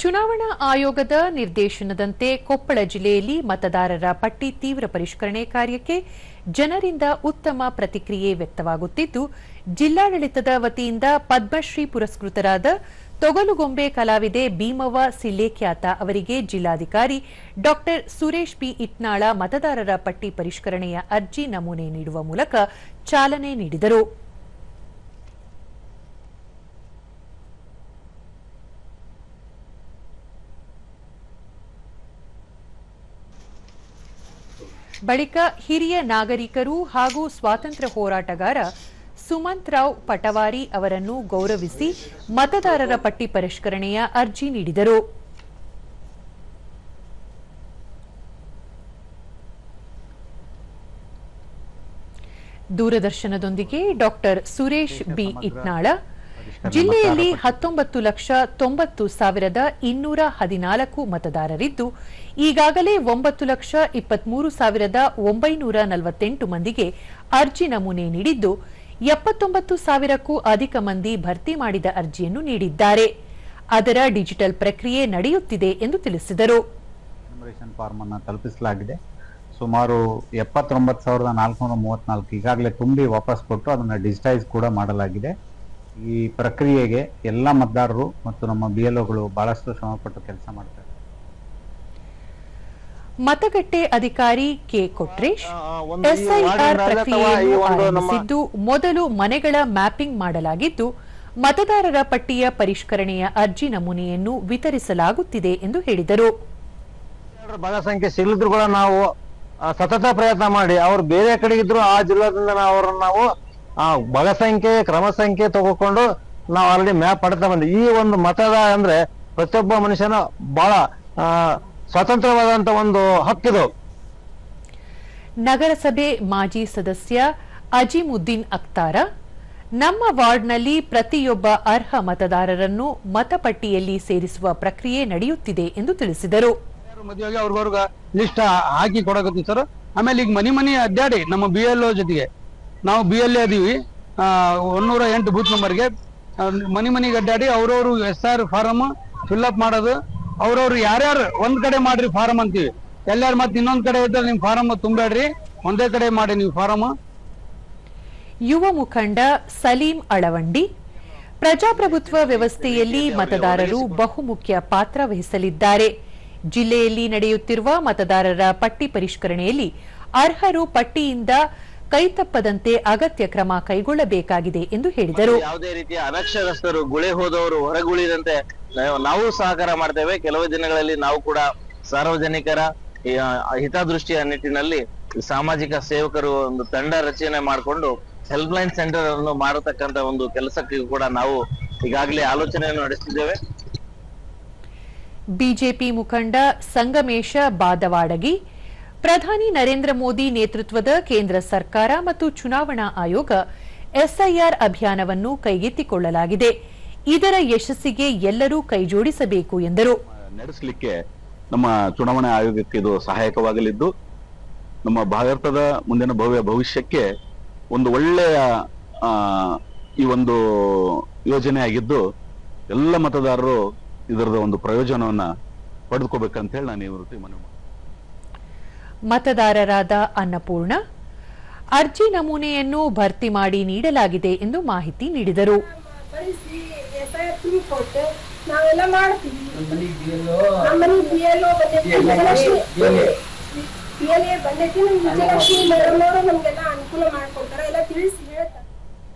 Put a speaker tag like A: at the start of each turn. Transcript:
A: ಚುನಾವಣಾ ಆಯೋಗದ ನಿರ್ದೇಶನದಂತೆ ಕೊಪ್ಪಳ ಜಿಲ್ಲೆಯಲ್ಲಿ ಮತದಾರರ ಪಟ್ಟಿ ತೀವ್ರ ಪರಿಷ್ಕರಣೆ ಕಾರ್ಯಕ್ಕೆ ಜನರಿಂದ ಉತ್ತಮ ಪ್ರತಿಕ್ರಿಯೆ ವ್ಯಕ್ತವಾಗುತ್ತಿದ್ದು, ಜಿಲ್ಲಾಡಳಿತದ ವತಿಯಿಂದ ಪದ್ಮಶ್ರೀ ಪುರಸ್ಕೃತರಾದ ತೊಗಲುಗೊಂಬೆ ಕಲಾವಿದೆ ಭೀಮವ್ವ ಸಿಲ್ಲೇಕ್ಯಾತ ಅವರಿಗೆ ಜಿಲ್ಲಾಧಿಕಾರಿ ಡಾ ಸುರೇಶ್ ಪಿ ಇಟ್ನಾಳ ಮತದಾರರ ಪಟ್ಟಿ ಪರಿಷ್ಕರಣೆಯ ಅರ್ಜಿ ನಮೂನೆ ನೀಡುವ ಮೂಲಕ ಚಾಲನೆ ನೀಡಿದರು. ಬಳಿಕ ಹಿರಿಯ ನಾಗರಿಕರು ಹಾಗೂ ಸ್ವಾತಂತ್ರ್ಯ ಹೋರಾಟಗಾರ ಸುಮಂತರಾವ್ ಪಟವಾರಿ ಅವರನ್ನು ಗೌರವಿಸಿ ಮತದಾರರ ಪಟ್ಟಿ ಪರಿಷ್ಕರಣೆಯ ಅರ್ಜಿ ನೀಡಿದರು. ದೂರದರ್ಶನದೊಂದಿಗೆ ಡಾ ಸುರೇಶ್ ಬಿ ಇಟ್ನಾಳ ಜಿಲ್ಲೆಯಲ್ಲಿ 19,90,214 ಮತದಾರರಿದ್ದು, ಈಗಾಗಲೇ 9,23,948 ಮಂದಿಗೆ ಅರ್ಜಿ ನಮೂನೆ ನೀಡಿದ್ದು, 79,000ಕ್ಕೂ ಅಧಿಕ ಮಂದಿ ಭರ್ತಿ ಮಾಡಿದ ಅರ್ಜಿಯನ್ನು ನೀಡಿದ್ದಾರೆ. ಅದರ ಡಿಜಿಟಲ್ ಪ್ರಕ್ರಿಯೆ ನಡೆಯುತ್ತಿದೆ ಎಂದು ತಿಳಿಸಿದರು.
B: ಫಾರ್ಮ್ ಅನ್ನು ತಲುಪಿಸಲಾಗಿದೆ. ಸುಮಾರು 79,434 ಈಗಾಗಲೇ ತುಂಬಿ ವಾಪಸ್ ಕೊಟ್ಟು ಅದನ್ನು ಡಿಜಿಟೈಸ್ ಕೂಡ ಮಾಡಲಾಗಿದೆ. ಈ ಪ್ರಕ್ರಿಯೆಗೆ ಎಲ್ಲ ಮತದಾರರು ಮತ್ತು ನಮ್ಮ ಬಿಎಲ್ಒಗಳು ಬಹಳಷ್ಟು ಶ್ರಮಪಟ್ಟು ಕೆಲಸ ಮಾಡ್ತಾರೆ.
A: ಮತಗಟ್ಟೆ ಅಧಿಕಾರಿ ಕೆ ಕೊಟ್ರೇಶ್ ಎಸ್ಐಆರ್ ಪ್ರಕ್ರಿಯೆಯನ್ನು ಆರಂಭಿಸಿದ್ದು, ಮೊದಲು ಮನೆಗಳ ಮ್ಯಾಪಿಂಗ್ ಮಾಡಲಾಗಿದ್ದು, ಮತದಾರರ ಪಟ್ಟಿಯ ಪರಿಷ್ಕರಣೆಯ ಅರ್ಜಿ ನಮೂನೆಯನ್ನು ವಿತರಿಸಲಾಗುತ್ತಿದೆ ಎಂದು ಹೇಳಿದರು.
C: ಭಾಗ ಸಂಖ್ಯೆ ಸಿಗಲಿದ್ರು ಕೂಡ ನಾವು ಸತತ ಪ್ರಯತ್ನ ಮಾಡಿ ಅವ್ರು ಬೇರೆ ಕಡೆಗಿದ್ರು ಆ ಜಿಲ್ಲಾದಿಂದ ನಾವು ಭಾಗ ಸಂಖ್ಯೆ ಕ್ರಮ ಸಂಖ್ಯೆ ತಗೊಂಡು ನಾವು ಆಲ್ರೆಡಿ ಮ್ಯಾಪ್ ಪಡ್ತಾ ಬಂದ್ವಿ. ಈ ಒಂದು ಮತದ ಅಂದ್ರೆ ಪ್ರತಿಯೊಬ್ಬ ಮನುಷ್ಯನ ಬಹಳ ಸ್ವತಂತ್ರವಾದಂತ ಒಂದು ಹಕ್ಕಿದು.
A: ನಗರಸಭೆ ಮಾಜಿ ಸದಸ್ಯ ಅಜೀಮುದ್ದೀನ್ ಅಖ್ತಾರ, ನಮ್ಮ ವಾರ್ಡ್ನಲ್ಲಿ ಪ್ರತಿಯೊಬ್ಬ ಅರ್ಹ ಮತದಾರರನ್ನು ಮತಪಟ್ಟಿಯಲ್ಲಿ ಸೇರಿಸುವ ಪ್ರಕ್ರಿಯೆ ನಡೆಯುತ್ತಿದೆ ಎಂದು ತಿಳಿಸಿದರು.
D: ಮದುವೆಗೆ ಅವ್ರಿಗವ್ರಿಗ ಲಿಸ್ಟ್ ಹಾಕಿ ಕೊಡಕತ್ತೀವಿ ಸರ್. ಆಮೇಲೆ ಈಗ ಮನಿ ಅಡ್ಡಾಡಿ ನಮ್ಮ BLO ಜೊತೆಗೆ ನಾವು BLA ಅದೀವಿ 108 ಬೂತ್ ನಂಬರ್ಗೆ ಮನಿಗೆ ಅಡ್ಡಾಡಿ ಅವ್ರವ್ರು SR ಫಾರಮ್ ಫಿಲ್ಅಪ್ ಮಾಡೋದು. ಅವ್ರವ್ರು ಯಾರ್ಯಾರು ಒಂದ್ ಕಡೆ ಮಾಡ್ರಿ ಫಾರಮ್ ಅಂತೀವಿ, ಎಲ್ಲಾರು ಮತ್ತೆ ಇನ್ನೊಂದ್ ಕಡೆ ಇದ್ದರೆ ನಿಮ್ ಫಾರಮ್ ತುಂಬಬೇಡ್ರಿ, ಒಂದೇ ಕಡೆ ಮಾಡಿ ನೀವು ಫಾರಮ್.
A: ಯುವ ಮುಖಂಡ ಸಲೀಂ ಅಳವಂಡಿ, ಪ್ರಜಾಪ್ರಭುತ್ವ ವ್ಯವಸ್ಥೆಯಲ್ಲಿ ಮತದಾರರು ಬಹುಮುಖ್ಯ ಪಾತ್ರ ವಹಿಸಲಿದ್ದಾರೆ. ಜಿಲ್ಲೆಯಲ್ಲಿ ನಡೆಯುತ್ತಿರುವ ಮತದಾರರ ಪಟ್ಟಿ ಪರಿಷ್ಕರಣೆಯಲ್ಲಿ ಅರ್ಹರು ಪಟ್ಟಿಯಿಂದ ಕೈತಪ್ಪದಂತೆ ಅಗತ್ಯ ಕ್ರಮ ಕೈಗೊಳ್ಳಬೇಕಾಗಿದೆ ಎಂದು ಹೇಳಿದರು.
E: ಯಾವುದೇ ರೀತಿಯ ಅನಕ್ಷರಸ್ಥರು ಗುಳೆ ಹೋದವರು ಹೊರಗುಳಿದಂತೆ ನಾವು ಸಹಕಾರ ಮಾಡ್ತೇವೆ. ಕೆಲವು ದಿನಗಳಲ್ಲಿ ನಾವು ಕೂಡ ಸಾರ್ವಜನಿಕರ ಹಿತದೃಷ್ಟಿಯ ನಿಟ್ಟಿನಲ್ಲಿ ಸಾಮಾಜಿಕ ಸೇವಕರು ಒಂದು ತಂಡ ರಚನೆ ಮಾಡಿಕೊಂಡು ಹೆಲ್ಪ್ ಲೈನ್ ಸೆಂಟರ್ ಅನ್ನು ಮಾಡತಕ್ಕಂತ ಒಂದು ಕೆಲಸಕ್ಕೆ ಕೂಡ ನಾವು ಈಗಾಗಲೇ ಆಲೋಚನೆಯನ್ನು ನಡೆಸಿದ್ದೇವೆ.
A: ಬಿಜೆಪಿ ಮುಖಂಡ ಸಂಗಮೇಶ ಬಾದವಾಡಗಿ, ಪ್ರಧಾನಿ ನರೇಂದ್ರ ಮೋದಿ ನೇತೃತ್ವದ ಕೇಂದ್ರ ಸರ್ಕಾರ ಮತ್ತು ಚುನಾವಣಾ ಆಯೋಗ ಎಸ್ಐಆರ್ ಅಭಿಯಾನವನ್ನು ಕೈಗೆತ್ತಿಕೊಳ್ಳಲಾಗಿದೆ. ಇದರ ಯಶಸ್ಸಿಗೆ ಎಲ್ಲರೂ ಕೈಜೋಡಿಸಬೇಕು ಎಂದರು.
F: ನಡೆಸಲಿಕ್ಕೆ ನಮ್ಮ ಚುನಾವಣಾ ಆಯೋಗಕ್ಕೆ ಇದು ಸಹಾಯಕವಾಗಲಿದ್ದು, ನಮ್ಮ ಭಾರತದ ಮುಂದಿನ ಭವಿಷ್ಯಕ್ಕೆ ಒಂದು ಒಳ್ಳೆಯ ಈ ಒಂದು ಯೋಜನೆ ಆಗಿದ್ದು, ಎಲ್ಲ ಮತದಾರರು ಇದರದ ಒಂದು ಪ್ರಯೋಜನವನ್ನ ಪಡೆದುಕೋಬೇಕಂತ ಹೇಳಿ ನಾನು ಈ ವೃತ್ತಿ ಮನವಿ.
A: ಮತದಾರರಾದ ಅನ್ನಪೂರ್ಣ, ಅರ್ಜಿ ನಮೂನೆಯನ್ನು ಭರ್ತಿ ಮಾಡಿ ನೀಡಲಾಗಿದೆ ಎಂದು ಮಾಹಿತಿ ನೀಡಿದರು.
G: ನಾವೆಲ್ಲ ಮಾಡ್ತೀವಿ. ವಿಜಯಲಕ್ಷ್ಮಿ ಮೇಡಮ್ ಅವರು ನಮ್ಗೆಲ್ಲ ಅನುಕೂಲ ಮಾಡ್ಕೊಡ್ತಾರೆ, ಎಲ್ಲ ತಿಳಿಸಿ ಹೇಳ್ತಾರೆ.